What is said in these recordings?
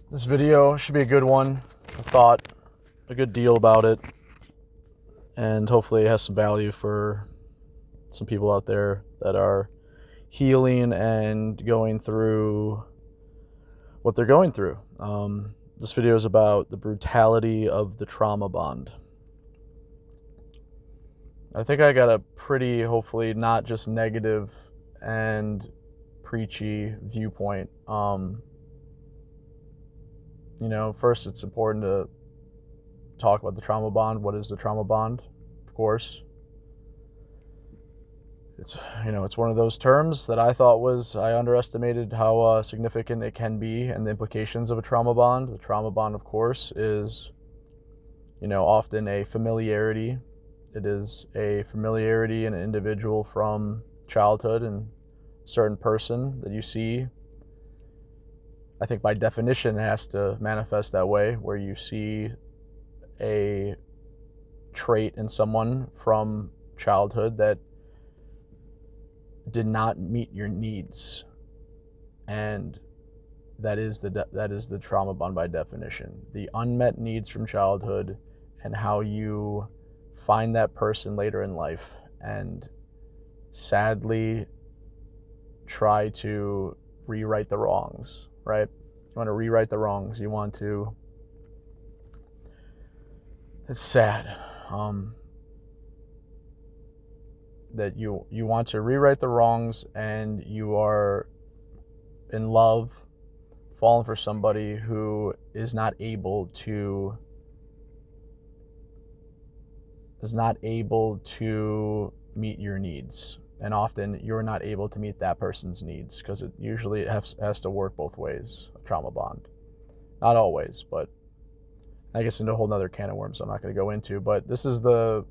This video should be a good one. I thought a good deal about it, and hopefully it has some value for some people out there that are healing and going through what they're going through. This video is about the brutality of the trauma bond. I think I got a pretty, hopefully not just negative and preachy viewpoint. First it's important to talk about the trauma bond. What is the trauma bond? Of course, it's one of those terms that I underestimated how significant it can be and the implications of a trauma bond. The trauma bond, of course, is often a familiarity. It is a familiarity in an individual from childhood and a certain person that you see. I think by definition it has to manifest that way, where you see a trait in someone from childhood that did not meet your needs, and that is the trauma bond by definition. The unmet needs from childhood and how you find that person later in life and sadly try to rewrite the wrongs, right? You want to rewrite the wrongs. You want to... It's sad that you want to rewrite the wrongs, and you are in love, falling for somebody who is not able to meet your needs. And often you're not able to meet that person's needs, because it usually has to work both ways, a trauma bond. Not always, but I guess into a whole nother can of worms I'm not going to go into. But this is the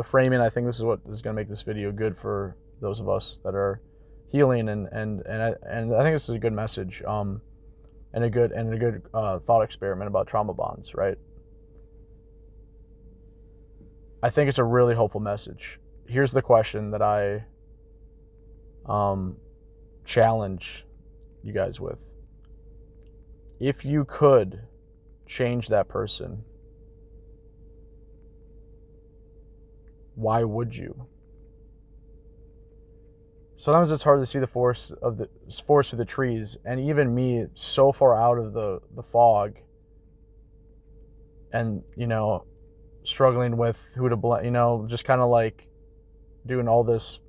framing. I think this is what is going to make this video good for those of us that are healing, and I think this is a good message, and a good thought experiment about trauma bonds, right? I think it's a really hopeful message. Here's the question that I challenge you guys with. If you could change that person, why would you? Sometimes it's hard to see the forest through the trees, and even me, so far out of the fog, and struggling with who to blame, just kind of like doing all this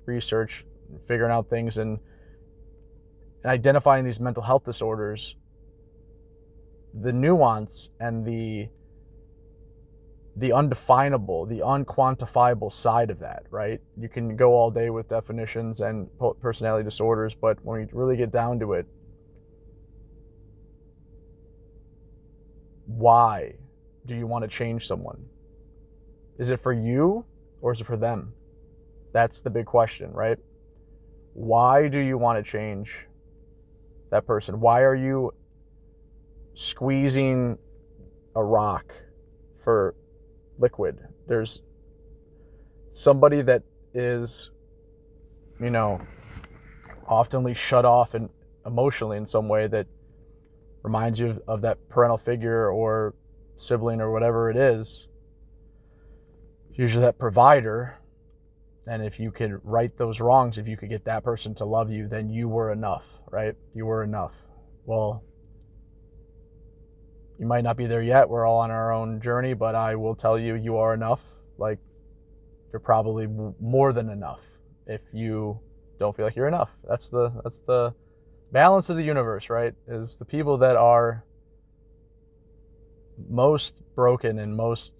research, figuring out things, and identifying these mental health disorders, the nuance and the undefinable, the unquantifiable side of that, right? You can go all day with definitions and personality disorders, but when you really get down to it, why do you want to change someone? Is it for you or is it for them? That's the big question, right? Why do you want to change that person? Why are you squeezing a rock for liquid? There's somebody that is, oftenly shut off and emotionally in some way that reminds you of that parental figure or sibling or whatever it is, usually that provider. And if you could right those wrongs, if you could get that person to love you, then you were enough, right? You were enough. Well, you might not be there yet. We're all on our own journey, but I will tell you, you are enough. Like, you're probably more than enough if you don't feel like you're enough. That's the balance of the universe, right? Is the people that are most broken and most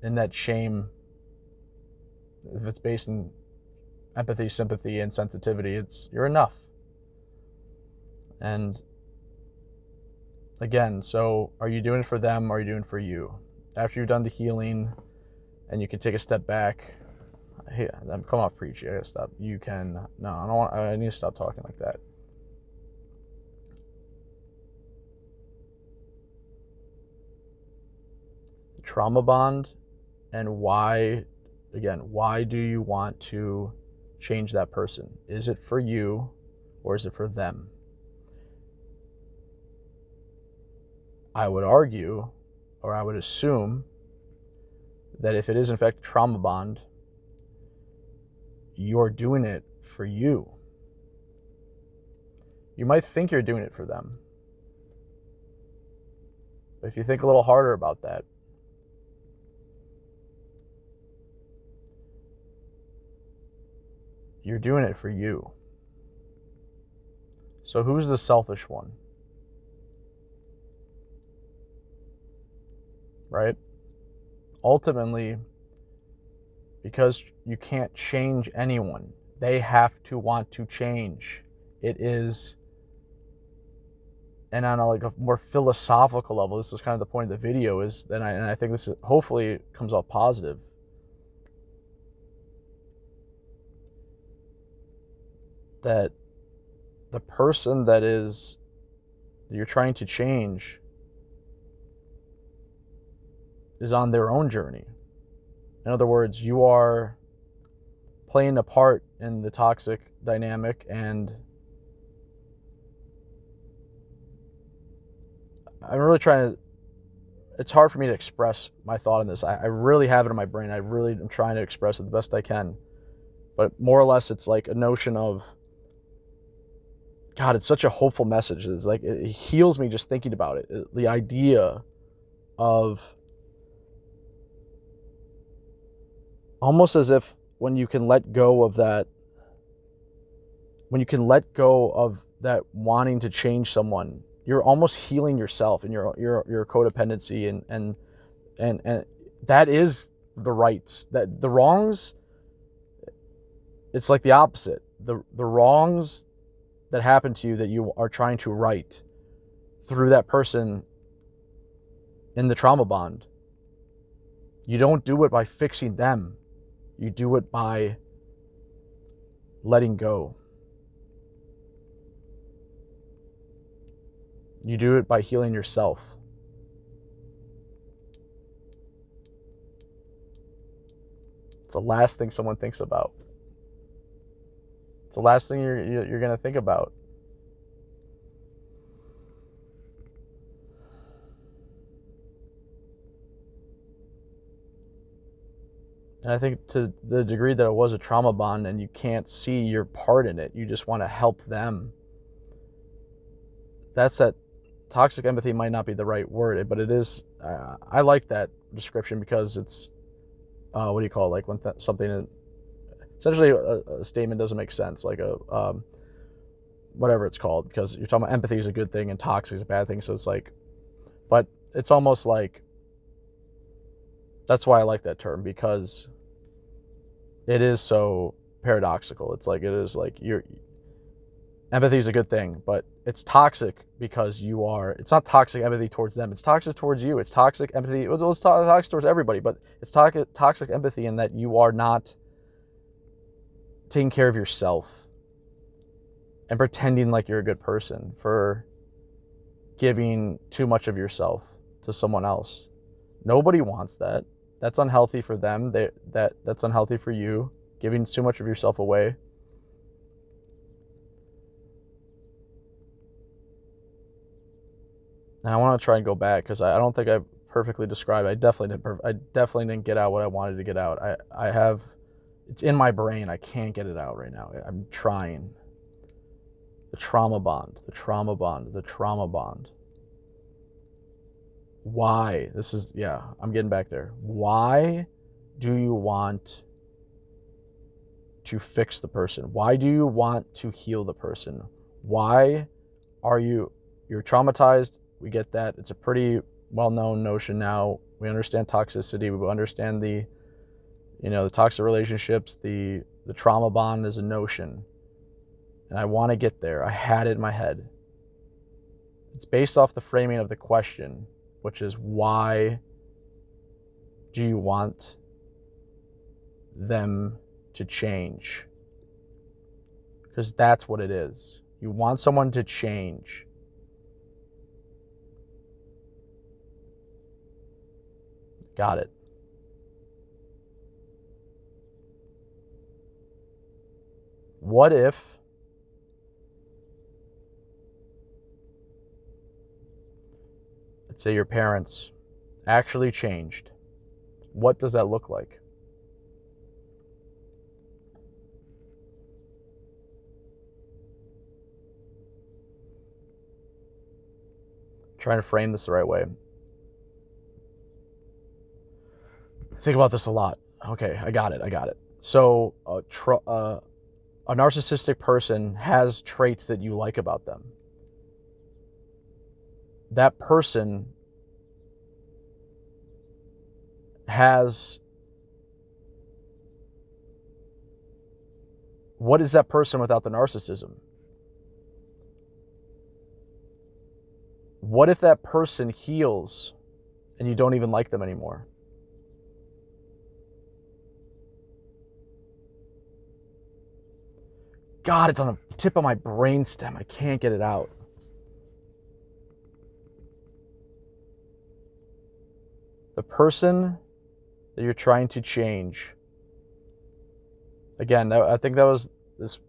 in that shame, if it's based in empathy, sympathy, and sensitivity, you're enough. And again, so are you doing it for them, or are you doing it for you? After you've done the healing and you can take a step back. Hey, I'm coming off preachy. I gotta stop. You can... No, I don't want... I need to stop talking like that. The trauma bond, and why... Again, why do you want to change that person? Is it for you or is it for them? I would argue, or I would assume, that if it is in fact a trauma bond, you're doing it for you. You might think you're doing it for them. But if you think a little harder about that, you're doing it for you. So who's the selfish one? Right? Ultimately, because you can't change anyone, they have to want to change. It is, and on a more philosophical level, this is kind of the point of the video, is that I think this is, hopefully comes off positive, that the person that you're trying to change is on their own journey. In other words, you are playing a part in the toxic dynamic, and I'm really trying to, it's hard for me to express my thought on this. I really have it in my brain. I really am trying to express it the best I can. But more or less, it's like a notion of, God, it's such a hopeful message. It's like, it heals me just thinking about it. The idea of almost as if when you can let go of that, wanting to change someone, you're almost healing yourself and your codependency, and that is the rights. That the wrongs, it's like the opposite. The wrongs that happen to you that you are trying to right through that person in the trauma bond, you don't do it by fixing them. You do it by letting go. You do it by healing yourself. It's the last thing someone thinks about. It's the last thing you're going to think about. And I think to the degree that it was a trauma bond and you can't see your part in it, you just want to help them. That toxic empathy might not be the right word, but it is. I like that description because it's, what do you call it? Like when something, essentially a statement doesn't make sense, like whatever it's called, because you're talking about empathy is a good thing and toxic is a bad thing. So it's like, but it's almost like, that's why I like that term, because it is so paradoxical. It's like, it is like empathy is a good thing, but it's toxic because it's not toxic empathy towards them. It's toxic towards you. It's toxic empathy. It's toxic towards everybody, but it's toxic empathy in that you are not taking care of yourself and pretending like you're a good person for giving too much of yourself to someone else. Nobody wants that. That's unhealthy for them. That's unhealthy for you, giving too much of yourself away. And I want to try and go back because I don't think I perfectly described. I definitely didn't get out what I wanted to get out. I have, it's in my brain. I can't get it out right now. I'm trying. The trauma bond, the trauma bond, the trauma bond. Why? I'm getting back there. Why do you want to fix the person? Why do you want to heal the person? Why are you're traumatized? We get that. It's a pretty well-known notion now. We understand toxicity. We understand the toxic relationships. The trauma bond is a notion. And I want to get there. I had it in my head. It's based off the framing of the question, which is, why do you want them to change? Because that's what it is. You want someone to change. Got it. What if let's say your parents actually changed, what does that look like? Trying to frame this the right way. Think about this a lot. Okay, I got it. So a narcissistic person has traits that you like about them. That person has... What is that person without the narcissism? What if that person heals and you don't even like them anymore? God, it's on the tip of my brainstem. I can't get it out. The person that you're trying to change. Again, I think that was as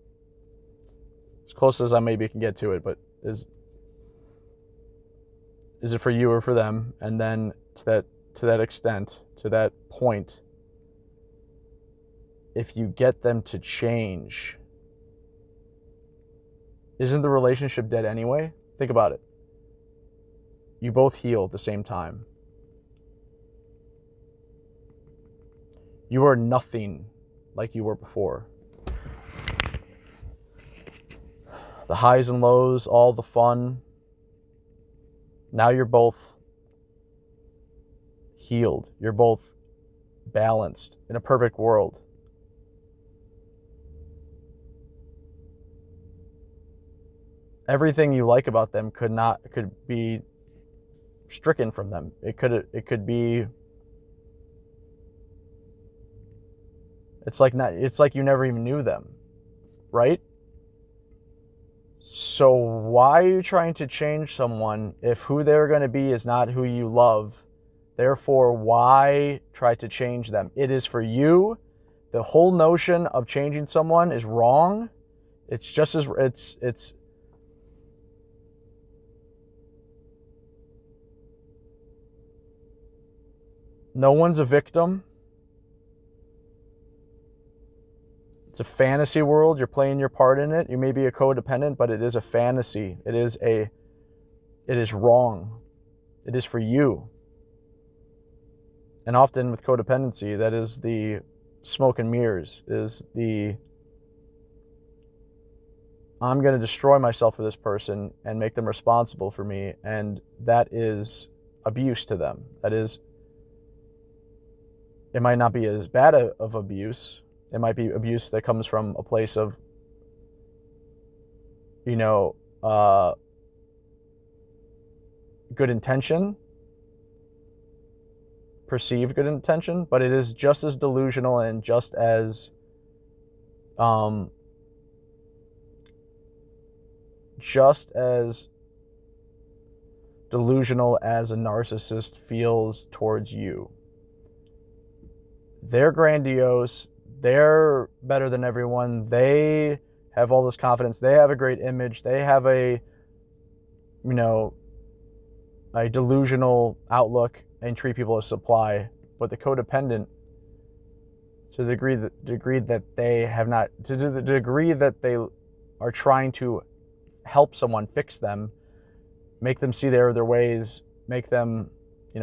close as I maybe can get to it, but is it for you or for them? And then to that extent, to that point, if you get them to change, isn't the relationship dead anyway? Think about it. You both heal at the same time. You are nothing like you were before. The highs and lows, all the fun. Now you're both healed. You're both balanced in a perfect world. Everything you like about them could be stricken from them. It could be... It's like you never even knew them, right? So why are you trying to change someone if who they're going to be is not who you love? Therefore, why try to change them? It is for you. The whole notion of changing someone is wrong. It's just as it's no one's a victim. It's a fantasy world. You're playing your part in it. You may be a codependent, but it is a fantasy. It is wrong. It is for you. And often with codependency, that is the smoke and mirrors, is the I'm going to destroy myself for this person and make them responsible for me. And that is abuse to them. That is, it might not be as bad of abuse. It might be abuse that comes from a place of, good intention, perceived good intention, but it is just as delusional and just as delusional as a narcissist feels towards you. They're grandiose. They're better than everyone. They have all this confidence. They have a great image. They have a delusional outlook and treat people as supply. But the codependent, to the degree that they are trying to help someone, fix them, make them see their ways, make them,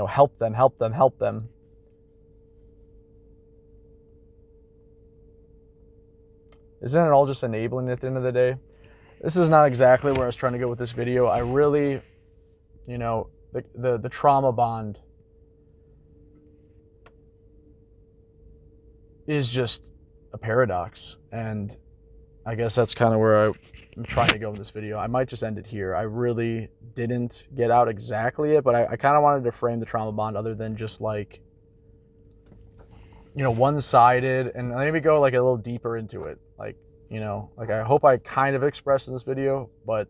help them. Isn't it all just enabling at the end of the day? This is not exactly where I was trying to go with this video. I really, the trauma bond is just a paradox. And I guess that's kind of where I'm trying to go with this video. I might just end it here. I really didn't get out exactly it, but I kind of wanted to frame the trauma bond other than just like, one-sided, and maybe go like a little deeper into it. Like, I hope I kind of expressed in this video, but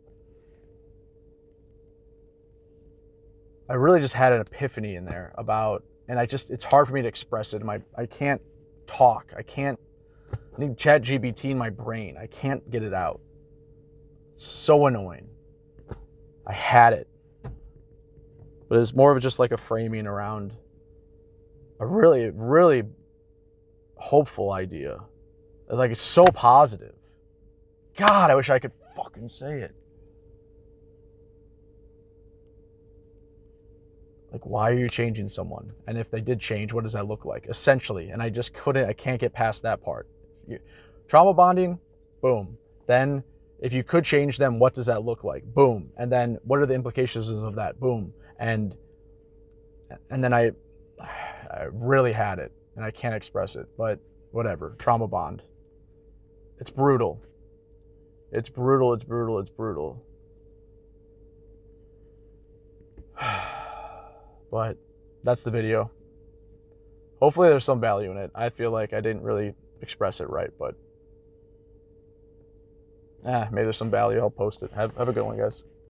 I really just had an epiphany in there about, and it's hard for me to express it. I can't talk. I need ChatGPT in my brain. I can't get it out. It's so annoying. I had it. but it's more of just like a framing around a really, really hopeful idea. Like, it's so positive. God, I wish I could fucking say it. Like, why are you changing someone? And if they did change, what does that look like? Essentially. And I can't get past that part. Trauma bonding, boom. Then, if you could change them, what does that look like? Boom. And then, what are the implications of that? Boom. And then I really had it, and I can't express it, but whatever. Trauma bond. It's brutal. It's brutal, it's brutal, it's brutal. But that's the video. Hopefully there's some value in it. I feel like I didn't really express it right, but maybe there's some value. I'll post it. Have a good one, guys.